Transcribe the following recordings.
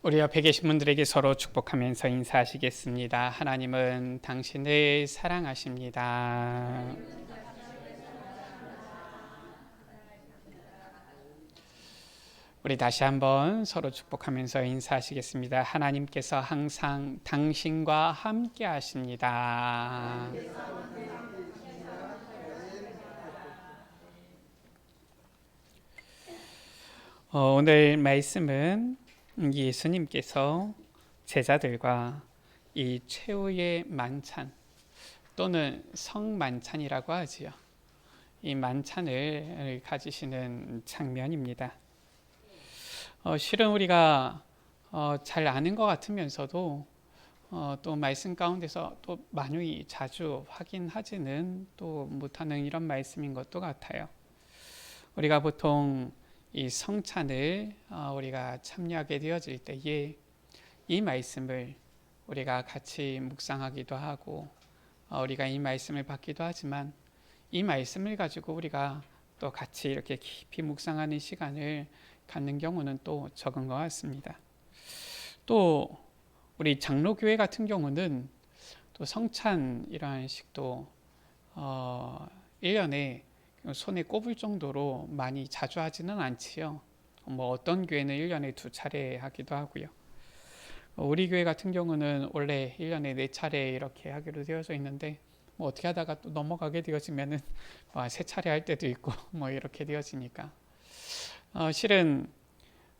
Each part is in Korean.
우리 옆에 계신 분들에게 서로 축복하면서 인사하시겠습니다. 하나님은 당신을 사랑하십니다. 우리 다시 한번 서로 축복하면서 인사하시겠습니다. 하나님께서 항상 당신과 함께 하십니다. 오늘 말씀은 예수님께서 제자들과 이 최후의 만찬 또는 성만찬이라고 하지요. 이 만찬을 가지시는 장면입니다. 실은 우리가 잘 아는 것 같으면서도 또 말씀 가운데서 또 많이 자주 확인하지는 또 못하는 이런 말씀인 것도 같아요. 우리가 보통 이 성찬을 우리가 참여하게 되어질 때에 이 말씀을 우리가 같이 묵상하기도 하고 우리가 이 말씀을 받기도 하지만 이 말씀을 가지고 우리가 또 같이 이렇게 깊이 묵상하는 시간을 갖는 경우는 또 적은 것 같습니다. 또 우리 장로교회 같은 경우는 또 성찬이라는 식도 1년에 손에 꼽을 정도로 많이 자주 하지는 않지요. 어떤 교회는 1년에 2차례 하기도 하고요. 우리 교회 같은 경우는 원래 1년에 4차례 이렇게 하기로 되어져 있는데 어떻게 하다가 또 넘어가게 되어지면은 3차례 할 때도 있고 이렇게 되어지니까 실은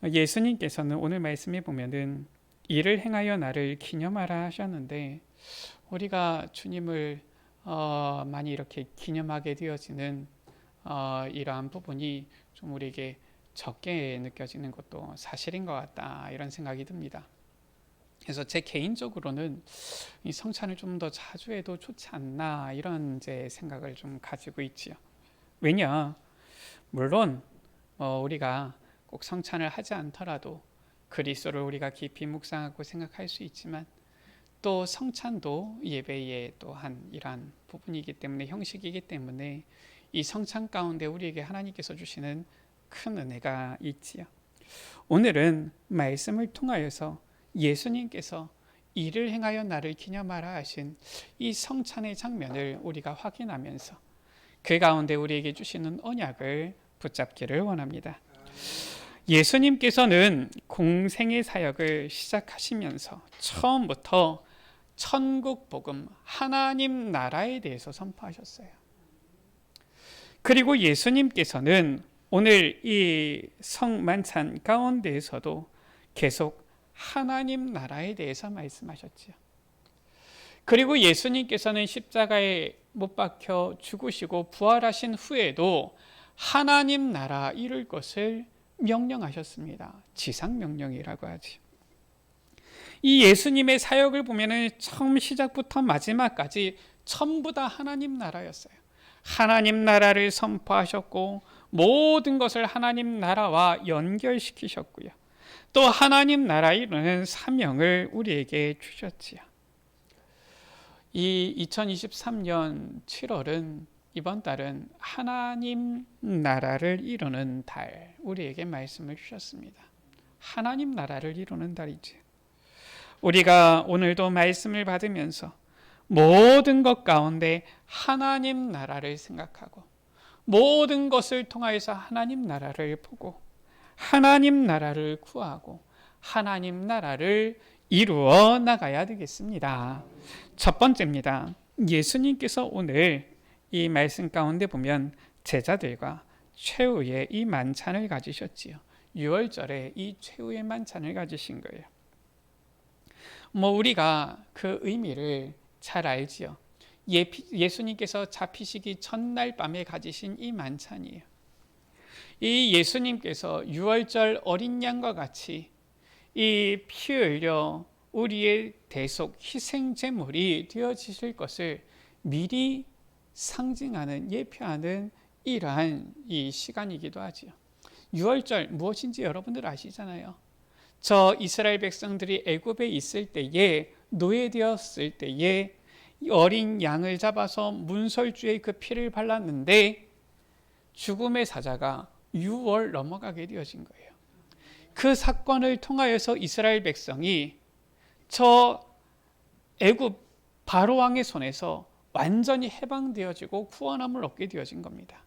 예수님께서는 오늘 말씀에 보면은 이를 행하여 나를 기념하라 하셨는데 우리가 주님을 많이 이렇게 기념하게 되어지는 이러한 부분이 좀 우리에게 적게 느껴지는 것도 사실인 것 같다 이런 생각이 듭니다. 그래서 제 개인적으로는 이 성찬을 좀 더 자주 해도 좋지 않나 이런 이제 생각을 좀 가지고 있지요. 왜냐? 물론 우리가 꼭 성찬을 하지 않더라도 그리스도를 우리가 깊이 묵상하고 생각할 수 있지만 또 성찬도 예배의 또한 이러한 부분이기 때문에 형식이기 때문에 이 성찬 가운데 우리에게 하나님께서 주시는 큰 은혜가 있지요. 오늘은 말씀을 통하여서 예수님께서 이를 행하여 나를 기념하라 하신 이 성찬의 장면을 우리가 확인하면서 그 가운데 우리에게 주시는 언약을 붙잡기를 원합니다. 예수님께서는 공생의 사역을 시작하시면서 처음부터 천국 복음, 하나님 나라에 대해서 선포하셨어요. 그리고 예수님께서는 오늘 이 성만찬 가운데에서도 계속 하나님 나라에 대해서 말씀하셨지요. 그리고 예수님께서는 십자가에 못 박혀 죽으시고 부활하신 후에도 하나님 나라 이룰 것을 명령하셨습니다. 지상명령이라고 하지. 이 예수님의 사역을 보면 처음 시작부터 마지막까지 전부 다 하나님 나라였어요. 하나님 나라를 선포하셨고 모든 것을 하나님 나라와 연결시키셨고요. 또 하나님 나라 이루는 사명을 우리에게 주셨지요. 이 2023년 7월은 이번 달은 하나님 나라를 이루는 달, 우리에게 말씀을 주셨습니다. 하나님 나라를 이루는 달이지. 우리가 오늘도 말씀을 받으면서 모든 것 가운데 하나님 나라를 생각하고 모든 것을 통하여서 하나님 나라를 보고 하나님 나라를 구하고 하나님 나라를 이루어 나가야 되겠습니다. 첫 번째입니다. 예수님께서 오늘 이 말씀 가운데 보면 제자들과 최후의 이 만찬을 가지셨지요. 6월절에 이 최후의 만찬을 가지신 거예요. 우리가 그 의미를 잘 알지요. 예수님께서 잡히시기 전날 밤에 가지신 이 만찬이에요. 이 예수님께서 6월절 어린 양과 같이 이 피 흘려 우리의 대속 희생 제물이 되어지실 것을 미리 상징하는 예표하는 이러한 이 시간이기도 하지요. 6월절 무엇인지 여러분들 아시잖아요. 저 이스라엘 백성들이 애굽에 있을 때에 노예되었을 때에 어린 양을 잡아서 문설주에 그 피를 발랐는데 죽음의 사자가 6월 넘어가게 되어진 거예요. 그 사건을 통하여서 이스라엘 백성이 저 애굽 바로 왕의 손에서 완전히 해방되어지고 구원함을 얻게 되어진 겁니다.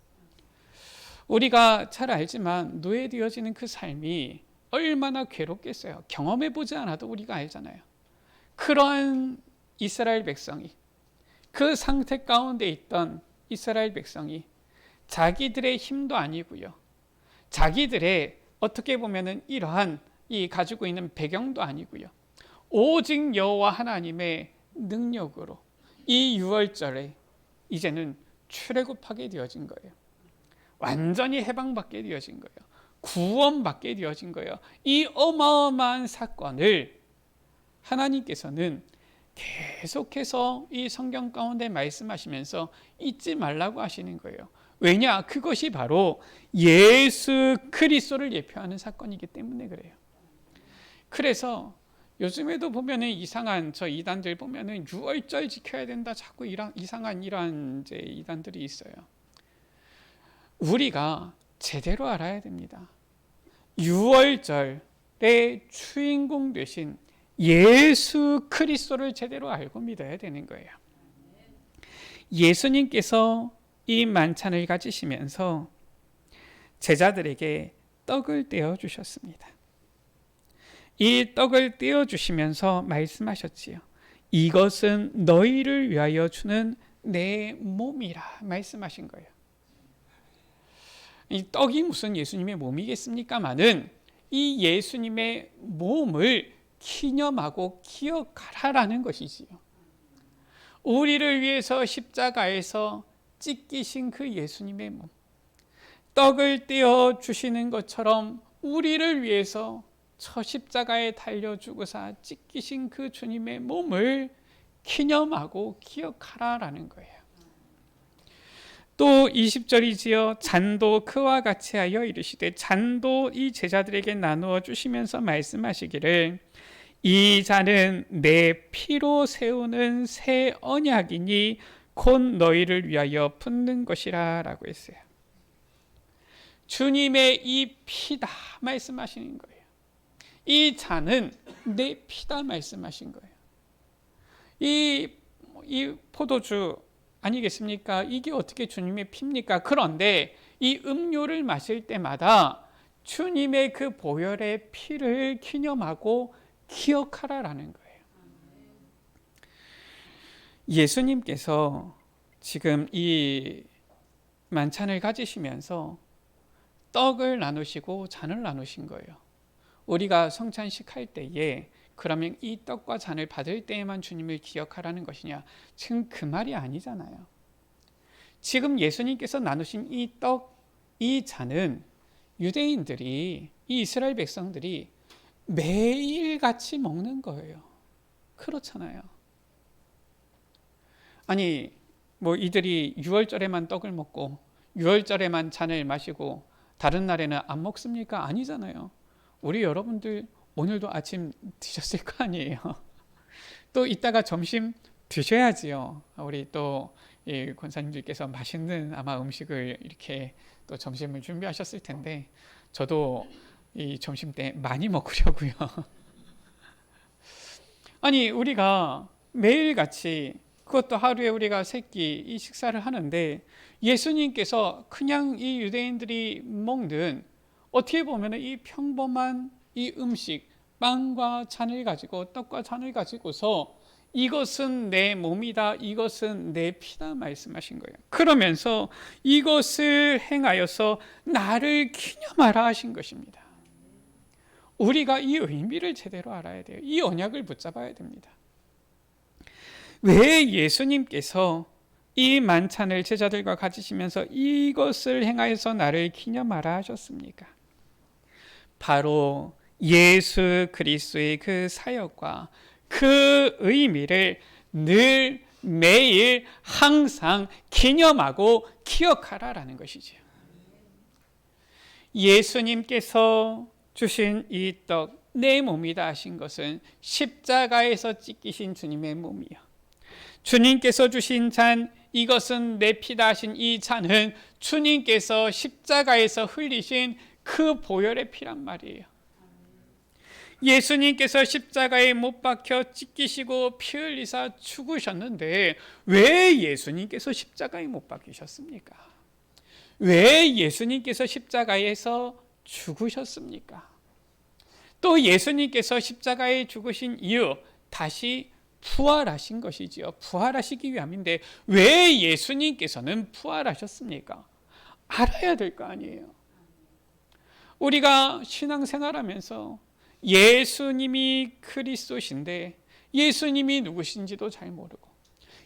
우리가 잘 알지만 노예되어지는 그 삶이 얼마나 괴롭겠어요. 경험해보지 않아도 우리가 알잖아요. 그러한 이스라엘 백성이, 그 상태 가운데 있던 이스라엘 백성이 자기들의 힘도 아니고요, 자기들의 어떻게 보면은 이러한 이 가지고 있는 배경도 아니고요, 오직 여호와 하나님의 능력으로 이 6월절에 이제는 출애굽하게 되어진 거예요. 완전히 해방받게 되어진 거예요. 구원받게 되어진 거예요. 이 어마어마한 사건을 하나님께서는 계속해서 이 성경 가운데 말씀하시면서 잊지 말라고 하시는 거예요. 왜냐? 그것이 바로 예수 그리스도를 예표하는 사건이기 때문에 그래요. 그래서 요즘에도 보면은 이상한 저 이단들 보면은 6월절 지켜야 된다, 자꾸 이상한 이러한 이제 이단들이 있어요. 우리가 제대로 알아야 됩니다. 6월절의 주인공 되신 예수 그리스도를 제대로 알고 믿어야 되는 거예요. 예수님께서 이 만찬을 가지시면서 제자들에게 떡을 떼어 주셨습니다. 이 떡을 떼어 주시면서 말씀하셨지요. 이것은 너희를 위하여 주는 내 몸이라 말씀하신 거예요. 이 떡이 무슨 예수님의 몸이겠습니까마는 이 예수님의 몸을 기념하고 기억하라라는 것이지요. 우리를 위해서 십자가에서 찢기신 그 예수님의 몸, 떡을 떼어 주시는 것처럼 우리를 위해서 저 십자가에 달려 죽으사 찢기신 그 주님의 몸을 기념하고 기억하라라는 거예요. 또 20절이지요. 잔도 그와 같이 하여 이르시되, 잔도 이 제자들에게 나누어 주시면서 말씀하시기를, 이 잔은 내 피로 세우는 새 언약이니 곧 너희를 위하여 붓는 것이라 라고 했어요. 주님의 이 피다 말씀하시는 거예요. 이 잔은 내 피다 말씀하신 거예요. 이 포도주 아니겠습니까? 이게 어떻게 주님의 피입니까? 그런데 이 음료를 마실 때마다 주님의 그 보혈의 피를 기념하고 기억하라라는 거예요. 예수님께서 지금 이 만찬을 가지시면서 떡을 나누시고 잔을 나누신 거예요. 우리가 성찬식 할 때에 그러면 이 떡과 잔을 받을 때에만 주님을 기억하라는 것이냐? 지금 그 말이 아니잖아요. 지금 예수님께서 나누신 이 떡, 이 잔은 유대인들이, 이 이스라엘 백성들이 매일 같이 먹는 거예요. 그렇잖아요. 아니, 뭐 이들이 6월절에만 떡을 먹고 6월절에만 잔을 마시고 다른 날에는 안 먹습니까? 아니잖아요. 우리 여러분들 오늘도 아침 드셨을 거 아니에요. 또 이따가 점심 드셔야지요. 우리 또 이 권사님들께서 맛있는 아마 음식을 이렇게 또 점심을 준비하셨을 텐데, 저도 이 점심 때 많이 먹으려고요. 아니, 우리가 매일같이, 그것도 하루에 우리가 세 끼 이 식사를 하는데, 예수님께서 그냥 이 유대인들이 먹는, 어떻게 보면 이 평범한 이 음식, 빵과 잔을 가지고, 떡과 잔을 가지고서 이것은 내 몸이다, 이것은 내 피다 말씀하신 거예요. 그러면서 이것을 행하여서 나를 기념하라 하신 것입니다. 우리가 이 의미를 제대로 알아야 돼요. 이 언약을 붙잡아야 됩니다. 왜 예수님께서 이 만찬을 제자들과 가지시면서 이것을 행하여서 나를 기념하라 하셨습니까? 바로 예수 그리스도의 그 사역과 그 의미를 늘 매일 항상 기념하고 기억하라라는 것이죠. 예수님께서 주신 이 떡, 내 몸이다 하신 것은 십자가에서 찢기신 주님의 몸이요. 주님께서 주신 잔, 이것은 내 피다 하신 이 잔은 주님께서 십자가에서 흘리신 그 보혈의 피란 말이에요. 예수님께서 십자가에 못 박혀 찢기시고 피 흘리사 죽으셨는데 왜 예수님께서 십자가에 못 박히셨습니까? 왜 예수님께서 십자가에서 죽으셨습니까? 또 예수님께서 십자가에 죽으신 이유, 다시 부활하신 것이지요. 부활하시기 위함인데 왜 예수님께서는 부활하셨습니까? 알아야 될 거 아니에요. 우리가 신앙생활하면서 예수님이 그리스도신데 예수님이 누구신지도 잘 모르고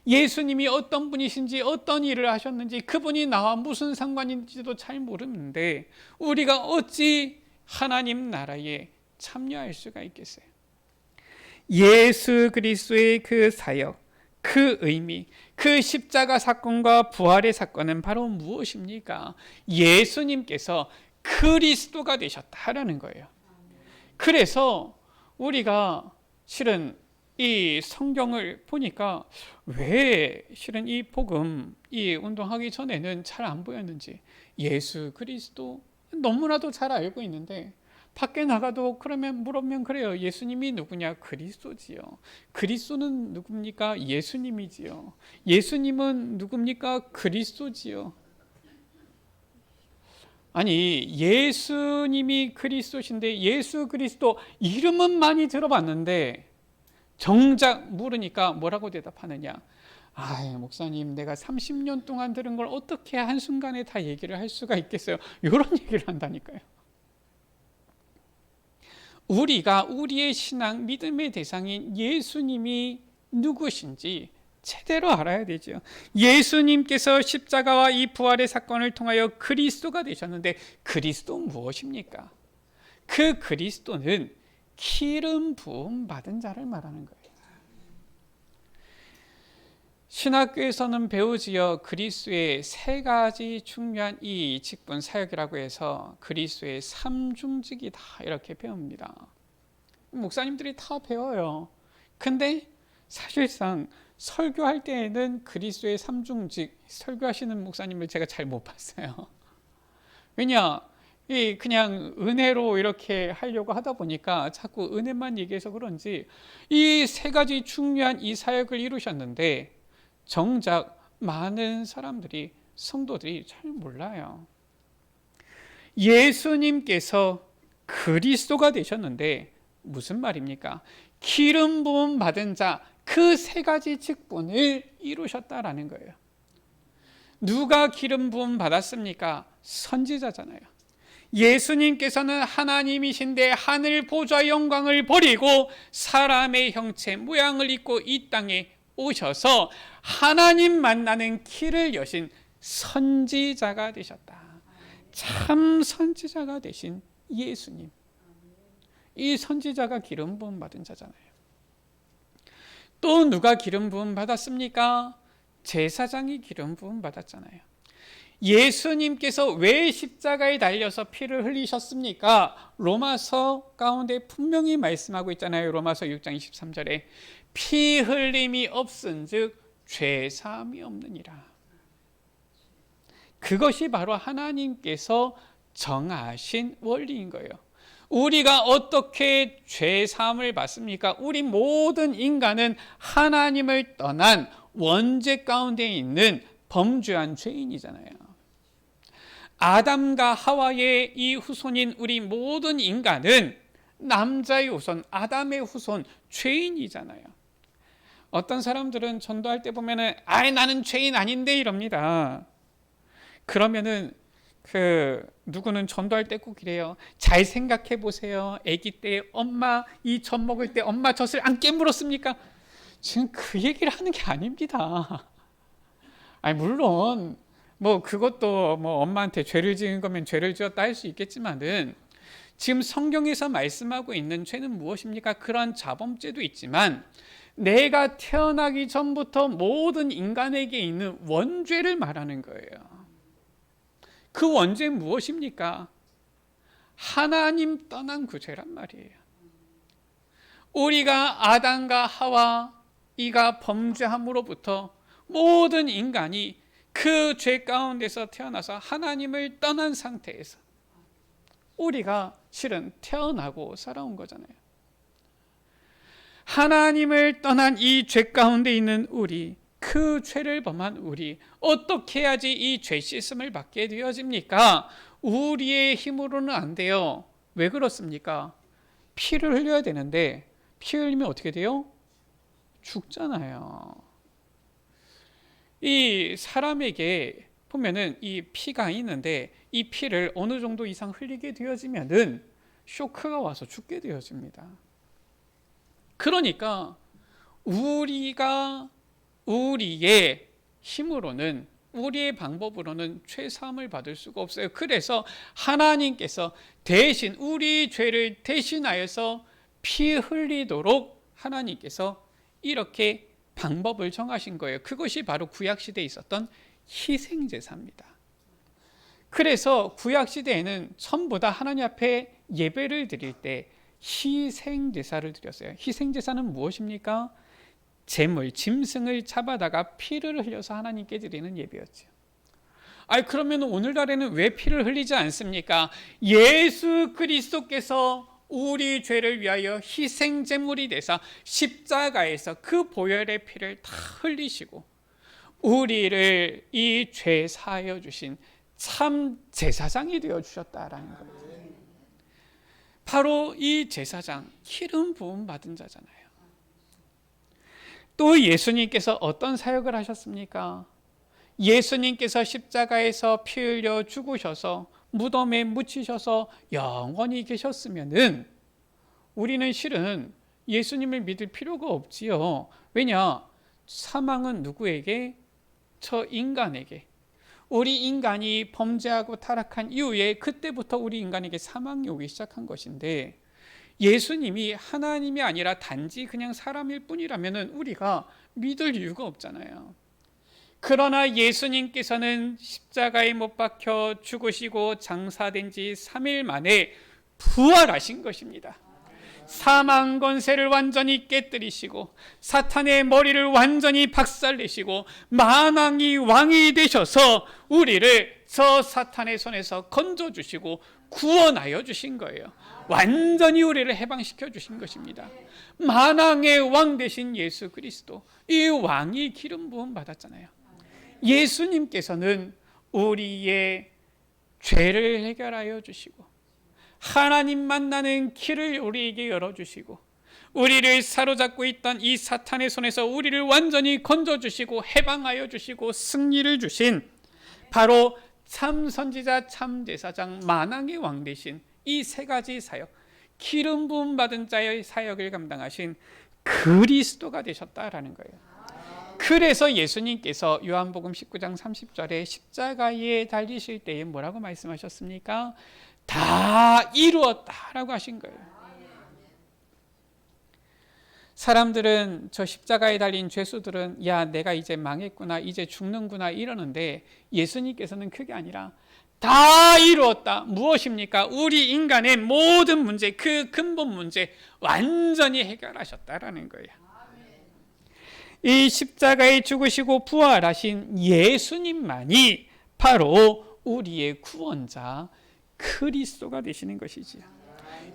예수님이 어떤 분이신지 어떤 일을 하셨는지 그분이 나와 무슨 상관인지도 잘 모르는데 우리가 어찌 하나님 나라에 참여할 수가 있겠어요? 예수 그리스도의 그 사역, 그 의미, 그 십자가 사건과 부활의 사건은 바로 무엇입니까? 예수님께서 그리스도가 되셨다라는 거예요. 그래서 우리가 실은 이 성경을 보니까 왜 실은 이 복음, 이 운동하기 전에는 잘 안 보였는지, 예수 그리스도 너무나도 잘 알고 있는데 밖에 나가도 그러면 물으면 그래요. 예수님이 누구냐? 그리스도지요. 그리스도는 누굽니까? 예수님이지요. 예수님은 누굽니까? 그리스도지요. 아니, 예수님이 그리스도신데 예수 그리스도 이름은 많이 들어봤는데 정작 물으니까 뭐라고 대답하느냐? 아, 목사님, 내가 30년 동안 들은 걸 어떻게 한순간에 다 얘기를 할 수가 있겠어요? 이런 얘기를 한다니까요. 우리가 우리의 신앙, 믿음의 대상인 예수님이 누구신지 제대로 알아야 되죠. 예수님께서 십자가와 이 부활의 사건을 통하여 그리스도가 되셨는데 그리스도는 무엇입니까? 그 그리스도는 기름 부음 받은 자를 말하는 거예요. 신학교에서는 배우지요. 그리스도의 세 가지 중요한 이 직분 사역이라고 해서 그리스도의 삼중직이다 이렇게 배웁니다. 목사님들이 다 배워요. 근데 사실상 설교할 때에는 그리스도의 삼중직 설교하시는 목사님을 제가 잘 못 봤어요. 왜냐? 그냥 은혜로 이렇게 하려고 하다 보니까 자꾸 은혜만 얘기해서 그런지 이 세 가지 중요한 이 사역을 이루셨는데 정작 많은 사람들이, 성도들이 잘 몰라요. 예수님께서 그리스도가 되셨는데 무슨 말입니까? 기름 부음 받은 자, 그 세 가지 직분을 이루셨다라는 거예요. 누가 기름 부음 받았습니까? 선지자잖아요. 예수님께서는 하나님이신데 하늘 보좌 영광을 버리고 사람의 형체 모양을 입고 이 땅에 오셔서 하나님 만나는 길을 여신 선지자가 되셨다. 참 선지자가 되신 예수님. 이 선지자가 기름 부음 받은 자잖아요. 또 누가 기름 부음 받았습니까? 제사장이 기름 부음 받았잖아요. 예수님께서 왜 십자가에 달려서 피를 흘리셨습니까? 로마서 가운데 분명히 말씀하고 있잖아요. 로마서 6장 23절에 피 흘림이 없은즉 죄 사함이 없느니라. 그것이 바로 하나님께서 정하신 원리인 거예요. 우리가 어떻게 죄 사함을 받습니까? 우리 모든 인간은 하나님을 떠난 원죄 가운데 있는 범죄한 죄인이잖아요. 아담과 하와의 이 후손인 우리 모든 인간은 남자의 후손, 아담의 후손, 죄인이잖아요. 어떤 사람들은 전도할 때 보면은 나는 죄인 아닌데 이럽니다. 그러면은 누구는 전도할 때 꼭 이래요. 잘 생각해 보세요. 아기 때 엄마 이 젖 먹을 때 엄마 젖을 안 깨물었습니까? 지금 그 얘기를 하는 게 아닙니다. 물론 그것도 엄마한테 죄를 지은 거면 죄를 지었다 할 수 있겠지만은 지금 성경에서 말씀하고 있는 죄는 무엇입니까? 그런 자범죄도 있지만 내가 태어나기 전부터 모든 인간에게 있는 원죄를 말하는 거예요. 그 원죄는 무엇입니까? 하나님 떠난 그 죄란 말이에요. 우리가 아담과 하와 이가 범죄함으로부터 모든 인간이 그 죄 가운데서 태어나서 하나님을 떠난 상태에서 우리가 실은 태어나고 살아온 거잖아요. 하나님을 떠난 이 죄 가운데 있는 우리, 그 죄를 범한 우리, 어떻게 해야지 이 죄 씻음을 받게 되어집니까? 우리의 힘으로는 안 돼요. 왜 그렇습니까? 피를 흘려야 되는데 피 흘리면 어떻게 돼요? 죽잖아요. 이 사람에게 보면은 이 피가 있는데 이 피를 어느 정도 이상 흘리게 되어지면은 쇼크가 와서 죽게 되어집니다. 그러니까 우리가 우리의 힘으로는, 우리의 방법으로는 죄 사함을 받을 수가 없어요. 그래서 하나님께서 대신 우리 죄를 대신하여서 피 흘리도록 하나님께서 이렇게 방법을 정하신 거예요. 그것이 바로 구약시대에 있었던 희생제사입니다. 그래서 구약시대에는 전부 다 하나님 앞에 예배를 드릴 때 희생제사를 드렸어요. 희생제사는 무엇입니까? 제물, 짐승을 잡아다가 피를 흘려서 하나님께 드리는 예배였죠. 그러면 오늘날에는 왜 피를 흘리지 않습니까? 예수 그리스도께서 우리 죄를 위하여 희생제물이 되사 십자가에서 그 보혈의 피를 다 흘리시고 우리를 이 죄 사하여 주신 참 제사장이 되어 주셨다라는 거예요. 바로 이 제사장, 기름 부음 받은 자잖아요. 또 예수님께서 어떤 사역을 하셨습니까? 예수님께서 십자가에서 피 흘려 죽으셔서 무덤에 묻히셔서 영원히 계셨으면은 우리는 실은 예수님을 믿을 필요가 없지요. 왜냐? 사망은 누구에게? 저 인간에게. 우리 인간이 범죄하고 타락한 이후에 그때부터 우리 인간에게 사망이 오기 시작한 것인데, 예수님이 하나님이 아니라 단지 그냥 사람일 뿐이라면 우리가 믿을 이유가 없잖아요. 그러나 예수님께서는 십자가에 못 박혀 죽으시고 장사된 지 3일 만에 부활하신 것입니다. 사망 권세를 완전히 깨뜨리시고 사탄의 머리를 완전히 박살내시고 만왕이 왕이 되셔서 우리를 저 사탄의 손에서 건져주시고 구원하여 주신 거예요. 완전히 우리를 해방시켜 주신 것입니다. 만왕의 왕 되신 예수 그리스도, 이 왕이 기름 부음 받았잖아요. 예수님께서는 우리의 죄를 해결하여 주시고 하나님 만나는 길을 우리에게 열어주시고 우리를 사로잡고 있던 이 사탄의 손에서 우리를 완전히 건져주시고 해방하여 주시고 승리를 주신 바로 참 선지자, 참 제사장, 만왕의 왕 되신 이 세 가지 사역, 기름 부음 받은 자의 사역을 감당하신 그리스도가 되셨다라는 거예요. 그래서 예수님께서 요한복음 19장 30절에 십자가에 달리실 때에 뭐라고 말씀하셨습니까? 다 이루었다라고 하신 거예요. 사람들은, 저 십자가에 달린 죄수들은 야, 내가 이제 망했구나, 이제 죽는구나 이러는데, 예수님께서는 그게 아니라 다 이루었다. 무엇입니까? 우리 인간의 모든 문제, 그 근본 문제 완전히 해결하셨다라는 거예요. 이 십자가에 죽으시고 부활하신 예수님만이 바로 우리의 구원자 그리스도가 되시는 것이지요.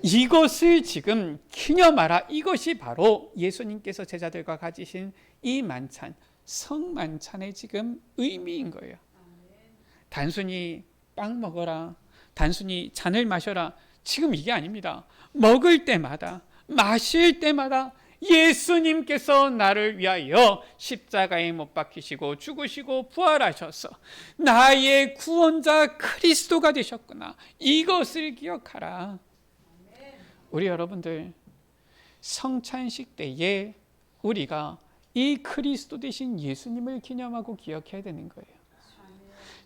이것을 지금 기념하라. 이것이 바로 예수님께서 제자들과 가지신 이 만찬, 성만찬의 지금 의미인 거예요. 단순히 빵 먹어라, 단순히 잔을 마셔라, 지금 이게 아닙니다. 먹을 때마다, 마실 때마다 예수님께서 나를 위하여 십자가에 못 박히시고 죽으시고 부활하셔서 나의 구원자 그리스도가 되셨구나, 이것을 기억하라. 우리 여러분들, 성찬식 때에 우리가 이 그리스도 되신 예수님을 기념하고 기억해야 되는 거예요.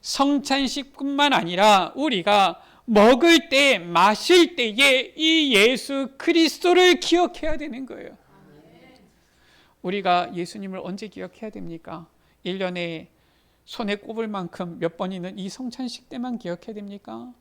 성찬식뿐만 아니라 우리가 먹을 때, 마실 때에 이 예수 그리스도를 기억해야 되는 거예요. 우리가 예수님을 언제 기억해야 됩니까? 1년에 손에 꼽을 만큼 몇 번 있는 이 성찬식 때만 기억해야 됩니까?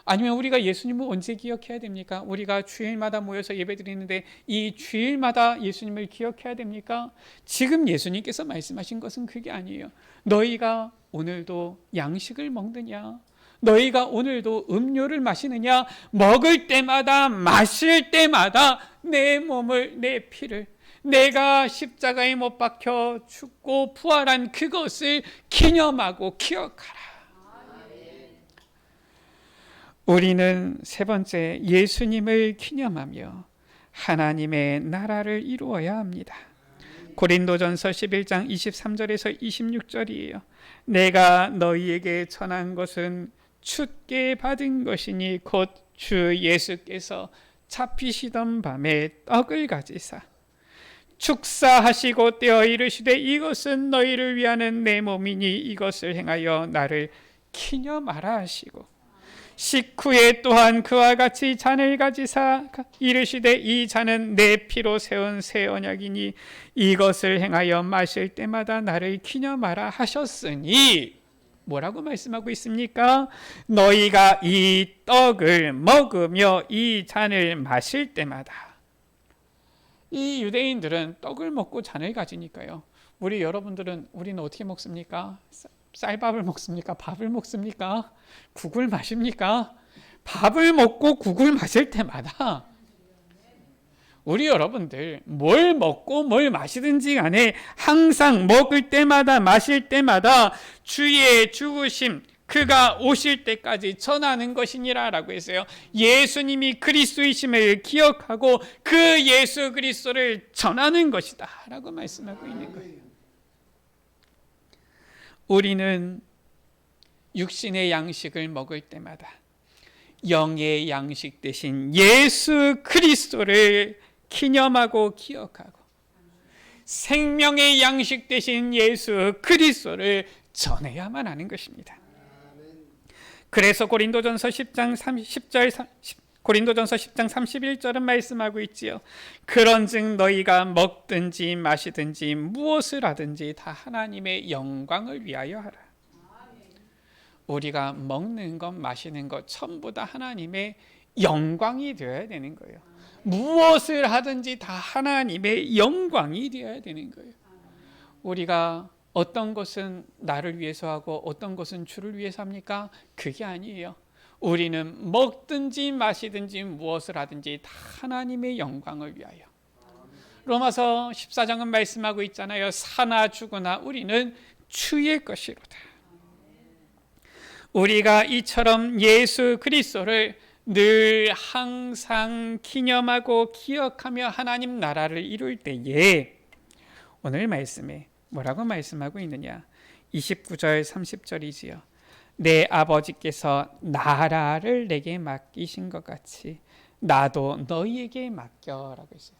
아니면 우리가 예수님을 언제 기억해야 됩니까? 우리가 주일마다 모여서 예배드리는데 이 주일마다 예수님을 기억해야 됩니까? 지금 예수님께서 말씀하신 것은 그게 아니에요. 너희가 오늘도 양식을 먹느냐? 너희가 오늘도 음료를 마시느냐? 먹을 때마다 마실 때마다 내 몸을 내 피를 내가 십자가에 못 박혀 죽고 부활한 그것을 기념하고 기억하라. 우리는 세 번째, 예수님을 기념하며 하나님의 나라를 이루어야 합니다. 고린도전서 11장 23절에서 26절이에요. 내가 너희에게 전한 것은 주께 받은 것이니 곧 주 예수께서 잡히시던 밤에 떡을 가지사 축사하시고 떼어 이르시되 이것은 너희를 위하는 내 몸이니 이것을 행하여 나를 기념하라 하시고 식후에 또한 그와 같이 잔을 가지사 이르시되 이 잔은 내 피로 세운 새 언약이니 이것을 행하여 마실 때마다 나를 기념하라 하셨으니 뭐라고 말씀하고 있습니까? 너희가 이 떡을 먹으며 이 잔을 마실 때마다. 이 유대인들은 떡을 먹고 잔을 가지니까요. 우리는 어떻게 먹습니까? 쌀밥을 먹습니까? 밥을 먹습니까? 국을 마십니까? 밥을 먹고 국을 마실 때마다 우리 여러분들 뭘 먹고 뭘 마시든지 간에 항상 먹을 때마다 마실 때마다 주의 죽으심 그가 오실 때까지 전하는 것이니라 라고 했어요. 예수님이 그리스도이심을 기억하고 그 예수 그리스도를 전하는 것이다 라고 말씀하고 있는 거예요. 우리는 육신의 양식을 먹을 때마다 영의 양식 대신 예수 그리스도를 기념하고 기억하고 생명의 양식 대신 예수 그리스도를 전해야만 하는 것입니다. 그래서 고린도전서 10장 31절은 말씀하고 있지요. 그런즉 너희가 먹든지 마시든지 무엇을 하든지 다 하나님의 영광을 위하여 하라. 우리가 먹는 것 마시는 것 전부 다 하나님의 영광이 되어야 되는 거예요. 무엇을 하든지 다 하나님의 영광이 되어야 되는 거예요. 우리가 어떤 것은 나를 위해서 하고 어떤 것은 주를 위해서 합니까? 그게 아니에요. 우리는 먹든지 마시든지 무엇을 하든지 다 하나님의 영광을 위하여. 로마서 14장은 말씀하고 있잖아요. 사나 죽으나 우리는 주의 것이로다. 우리가 이처럼 예수 그리스도를 늘 항상 기념하고 기억하며 하나님 나라를 이룰 때에 오늘 말씀에 뭐라고 말씀하고 있느냐? 29절 30절이지요. 내 아버지께서 나라를 내게 맡기신 것 같이 나도 너희에게 맡겨라고 했어요.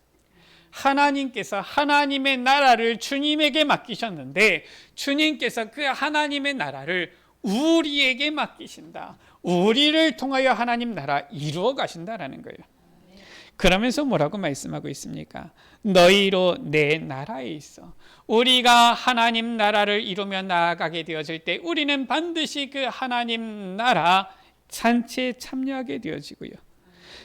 하나님께서 하나님의 나라를 주님에게 맡기셨는데 주님께서 그 하나님의 나라를 우리에게 맡기신다. 우리를 통하여 하나님 나라 이루어 가신다라는 거예요. 그러면서 뭐라고 말씀하고 있습니까? 너희로 내 나라에 있어. 우리가 하나님 나라를 이루며 나아가게 되어질 때 우리는 반드시 그 하나님 나라 잔치에 참여하게 되어지고요.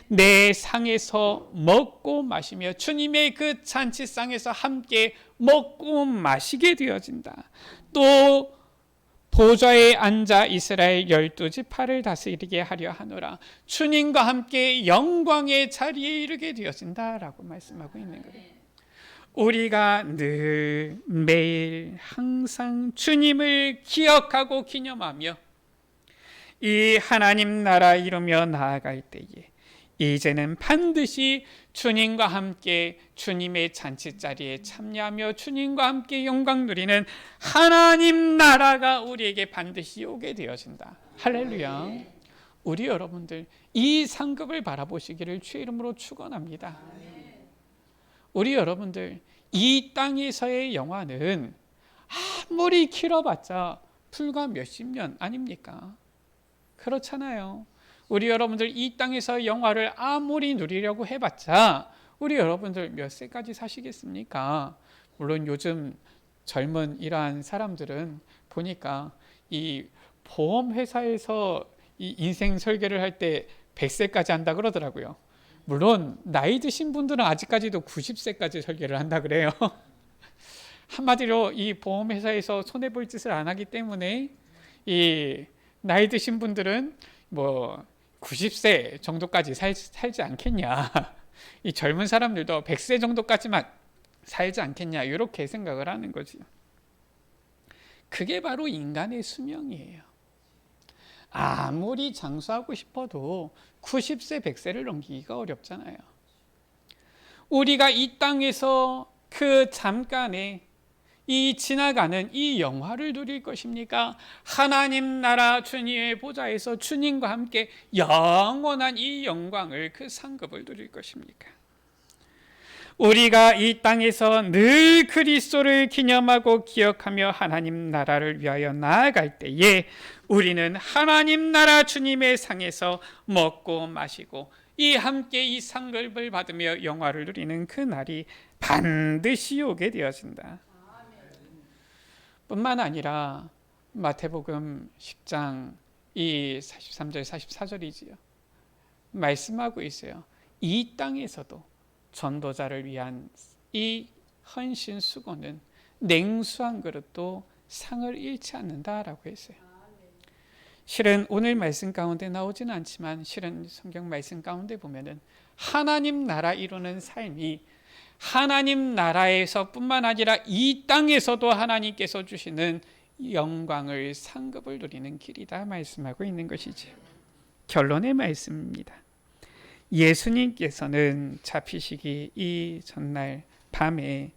내 상에서 먹고 마시며 주님의 그 잔치상에서 함께 먹고 마시게 되어진다. 또 보좌에 앉아 이스라엘 12지파를 다스리게 하려 하노라. 주님과 함께 영광의 자리에 이르게 되어진다라고 말씀하고 있는 거예요. 우리가 늘 매일 항상 주님을 기억하고 기념하며 이 하나님 나라 이루며 나아갈 때에 이제는 반드시 주님과 함께 주님의 잔치자리에 참여하며 주님과 함께 영광 누리는 하나님 나라가 우리에게 반드시 오게 되어진다. 할렐루야. 우리 여러분들 이 상급을 바라보시기를 주의 이름으로 축원합니다. 우리 여러분들 이 땅에서의 영화는 아무리 길어봤자 불과 몇십 년 아닙니까? 그렇잖아요. 우리 여러분들 이 땅에서 영화를 아무리 누리려고 해봤자 우리 여러분들 몇 세까지 사시겠습니까? 물론 요즘 젊은 이러한 사람들은 보니까 이 보험회사에서 이 인생 설계를 할 때 100세까지 한다 그러더라고요. 물론 나이 드신 분들은 아직까지도 90세까지 설계를 한다 그래요. 한마디로 이 보험회사에서 손해볼 짓을 안 하기 때문에 이 나이 드신 분들은 뭐 90세 정도까지 살지 않겠냐. 이 젊은 사람들도 100세 정도까지만 살지 않겠냐. 이렇게 생각을 하는 거지요. 그게 바로 인간의 수명이에요. 아무리 장수하고 싶어도 90세, 100세를 넘기기가 어렵잖아요. 우리가 이 땅에서 그 잠깐에 이 지나가는 이 영화를 누릴 것입니까? 하나님 나라 주님의 보좌에서 주님과 함께 영원한 이 영광을, 그 상급을 누릴 것입니까? 우리가 이 땅에서 늘 그리스도를 기념하고 기억하며 하나님 나라를 위하여 나아갈 때에 우리는 하나님 나라 주님의 상에서 먹고 마시고 이 함께 이 상급을 받으며 영화를 누리는 그 날이 반드시 오게 되어진다. 뿐만 아니라 마태복음 10장 이 43절 44절이지요. 말씀하고 있어요. 이 땅에서도 전도자를 위한 이 헌신 수고는 냉수 한 그릇도 상을 잃지 않는다라고 했어요. 실은 오늘 말씀 가운데 나오지는 않지만 실은 성경 말씀 가운데 보면은 하나님 나라 이루는 삶이 하나님 나라에서 뿐만 아니라 이 땅에서도 하나님께서 주시는 영광을, 상급을 누리는 길이다 말씀하고 있는 것이지. 결론의 말씀입니다. 예수님께서는 잡히시기 이 전날 밤에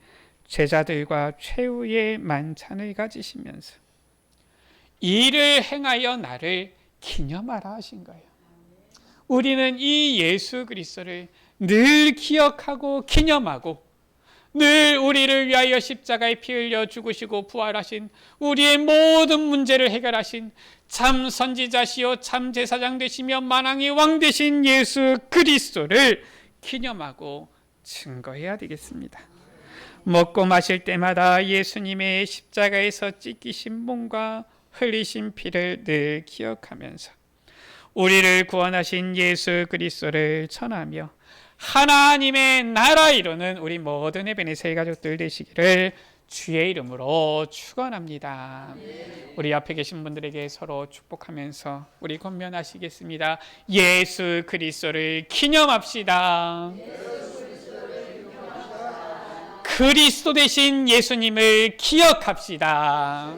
제자들과 최후의 만찬을 가지시면서 이를 행하여 나를 기념하라 하신 거예요. 우리는 이 예수 그리스도를 늘 기억하고 기념하고 늘 우리를 위하여 십자가에 피 흘려 죽으시고 부활하신 우리의 모든 문제를 해결하신 참 선지자시요 참 제사장 되시며 만왕의 왕 되신 예수 그리스도를 기념하고 증거해야 되겠습니다. 먹고 마실 때마다 예수님의 십자가에서 찢기신 몸과 흘리신 피를 늘 기억하면서 우리를 구원하신 예수 그리스도를 전하며 하나님의 나라 이루는 우리 모든 에베네셀 가족들 되시기를 주의 이름으로 축원합니다. 우리 앞에 계신 분들에게 서로 축복하면서 우리 권면하시겠습니다. 예수 그리스도를 기념합시다. 그리스도 되신 예수님을 기억합시다.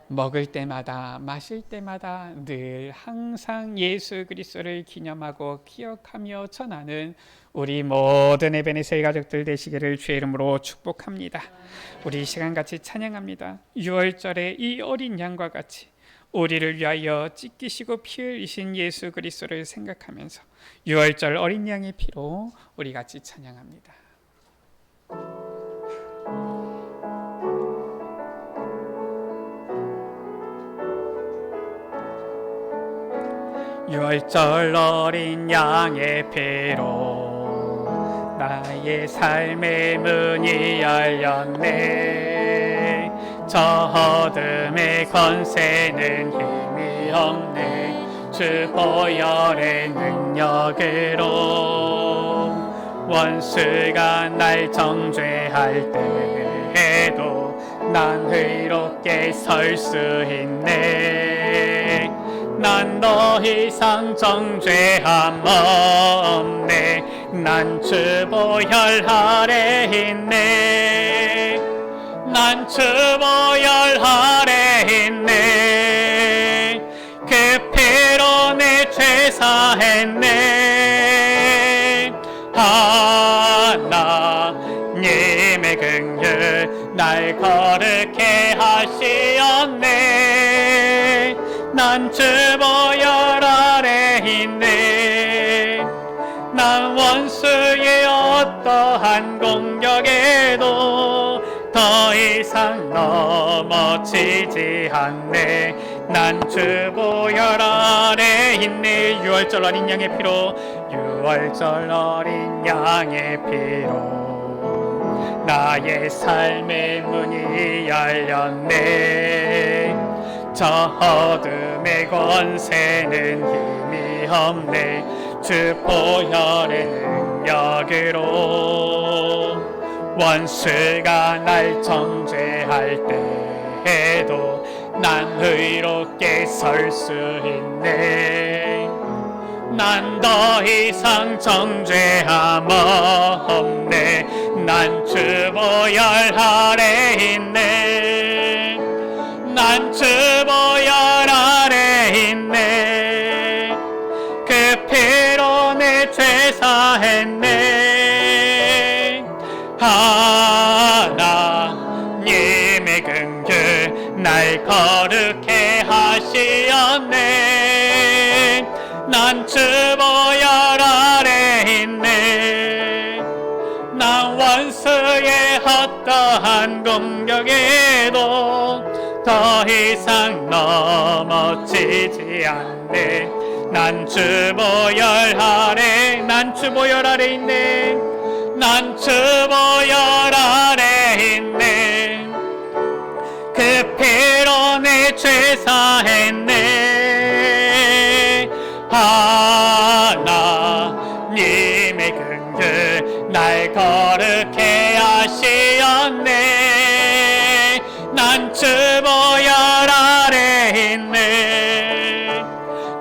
먹을 때마다 마실 때마다 늘 항상 예수 그리스도를 기념하고 기억하며 전하는 우리 모든 에베네셀 가족들 되시기를 주의 이름으로 축복합니다. 우리 이 시간 같이 찬양합니다. 6월절에 이 어린 양과 같이 우리를 위하여 찢기시고 피 흘리신 예수 그리스도를 생각하면서 6월절 어린 양의 피로 우리 같이 찬양합니다. 6월절 어린 양의 피로 나의 삶의 문이 열렸네. 저 어둠의 권세는 힘이 없네. 주 보혈의 능력으로 원수가 날 정죄할 때에도 난 의롭게 설 수 있네. 난 더 이상 정죄함 없네. 난 주 보혈 아래 있네. 난 주 보혈 아래 있네. 그 피로 내 죄 사했네. 하나님의 긍휼 날 거룩해 하시었네. 난 주 보혈 아래 있네. 난 원수의 어떠한 공격에도 더 이상 넘어지지 않네. 난 주 보혈 아래 있네. 6월절 어린 양의 피로 6월절 어린 양의 피로 나의 삶의 문이 열렸네. 저 어둠의 권세는 힘이 없네. 주 보혈의 능력으로 원수가 날 정죄할 때에도 난 의롭게 설 수 있네. 난 더 이상 정죄함 없네. 난 주 보혈 아래 있네. 난 주 보혈 아래 있네. 그 피로 내 죄 사했네. 하나님의 긍휼 날 거룩해 하시었네. 난 주 보혈 아래 있네. 난 원수의 어떠한 공격에도 더 이상 넘어지지 않네. 난 주 보혈 아래, 난 주 보혈 아래 있네. 난 주 보혈 아래 있네. 그 피로 내 죄 사했네. 하나님의 긍휼 날 거룩해 하시었네. 난 주 보혈 아래 있네.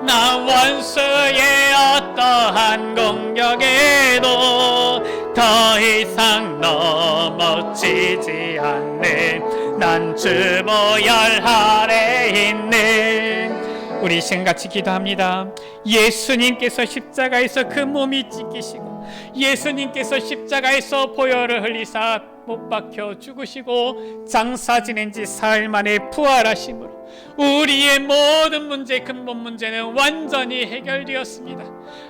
난 원수의 어떠한 공격에도 더 이상 넘어지지 않네. 난 주 보혈 아래 있네. 우리 신같이 기도합니다. 예수님께서 십자가에서 그 몸이 찢기시고, 예수님께서 십자가에서 보혈을 흘리사 못 박혀 죽으시고 장사 지낸 지 사흘 만에 부활하심으로 우리의 모든 문제, 근본 문제는 완전히 해결되었습니다.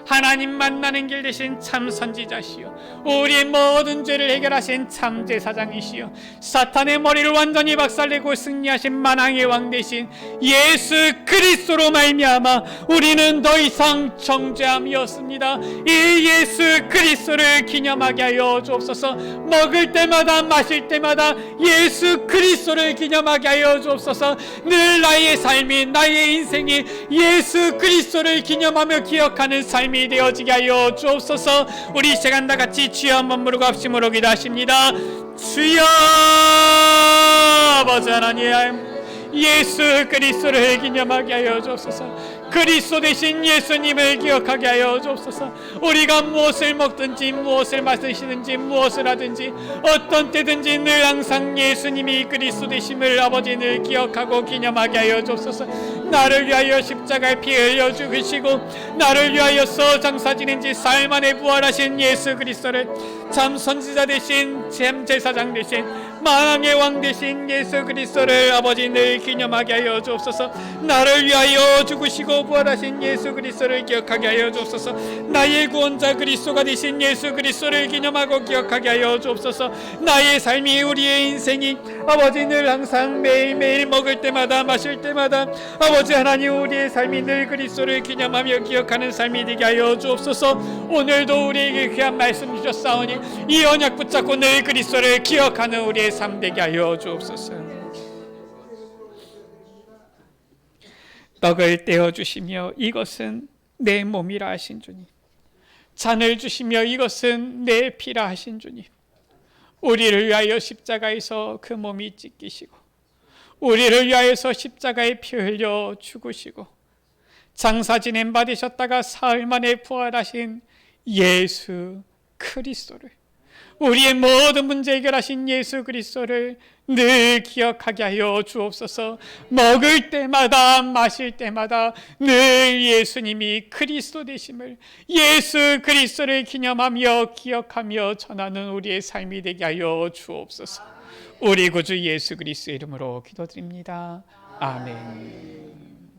하나님 만나는 길 되신 참 선지자시요, 우리의 모든 죄를 해결하신 참 제사장이시요, 사탄의 머리를 완전히 박살내고 승리하신 만왕의 왕 되신 예수 그리스도로 말미암아 우리는 더 이상 정죄함이 없습니다. 이 예수 그리스도를 기념하게 하여 주옵소서. 먹을 때마다 마실 때마다 예수 그리스도를 기념하게 하여 주옵소서. 늘 나의 삶이, 나의 인생이 예수 그리스도를 기념하며 기억하는 삶이 되어지게 하여 주옵소서. 우리 시간 다 같이 주여 한번 부르고 합심으로 기도하십니다. 주여 아버지 하나님, 예수 그리스도를 기념하게 하여 주옵소서. 그리스도 대신 예수님을 기억하게 하여 주옵소서. 우리가 무엇을 먹든지 무엇을 마시든지 무엇을 하든지 어떤 때든지 늘 항상 예수님이 그리스도 되심을 아버지 늘 기억하고 기념하게 하여 주옵소서. 나를 위하여 십자가에 피 흘려 죽으시고 나를 위하여서 장사 지낸 지 사흘 만에 부활하신 예수 그리스도를 참 선지자 되신 참 제사장 되신 만왕의 왕 되신 예수 그리스도를 아버지 늘 기념하게 하여 주옵소서. 나를 위하여 죽으시고 부활하신 예수 그리스도를 기억하게 하여 주옵소서. 나의 구원자 그리스도가 되신 예수 그리스도를 기념하고 기억하게 하여 주옵소서. 나의 삶이, 우리의 인생이 아버지 늘 항상 매일매일 먹을 때마다 마실 때마다 아버지 하나님 우리의 삶이 늘 그리스도를 기념하며 기억하는 삶이 되게 하여 주옵소서. 오늘도 우리에게 귀한 말씀 주셨사오니 이 언약 붙잡고 늘 그리스도를 기억하는 우리의 삶 되게 하여 주옵소서. 떡을 떼어주시며 이것은 내 몸이라 하신 주님, 잔을 주시며 이것은 내 피라 하신 주님, 우리를 위하여 십자가에서 그 몸이 찢기시고 우리를 위하여서 십자가에 피 흘려 죽으시고 장사 지낸 바 되셨다가 사흘 만에 부활하신 예수 그리스도를, 우리의 모든 문제 해결하신 예수 그리스도를 늘 기억하게 하여 주옵소서. 먹을 때마다 마실 때마다 늘 예수님이 그리스도 되심을, 예수 그리스도를 기념하며 기억하며 전하는 우리의 삶이 되게 하여 주옵소서. 우리 구주 예수 그리스도의 이름으로 기도드립니다. 아멘.